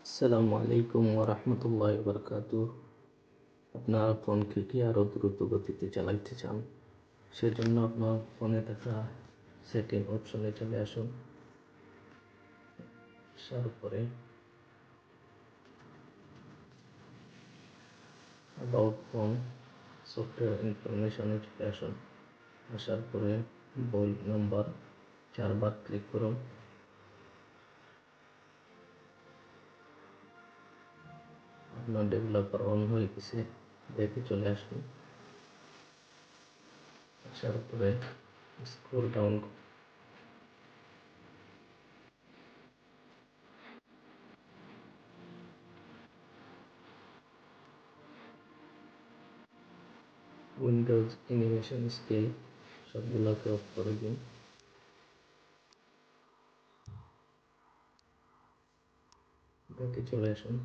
আসসালামু আলাইকুম ওরহমতুল্লাহ বরকাতু। আপনার ফোনকে কি আরও দ্রুত গতিতে চালাইতে চান? সেজন্য আপনার ফোনে থাকা সেটিং অপশনে চলে আসুন। আসার পরে অ্যাবাউট ফোন সফটওয়্যার ইনফরমেশনে চলে আসুন। আসার পরে বই নাম্বার 4 বার ক্লিক করুন। আপনার ডেভেলপার অন হয়ে গেছে, দেখে চলে আসুন। আসার পরে scroll down Windows animation scale সবগুলোকে অফ করে দিন। দেখে চলে আসুন।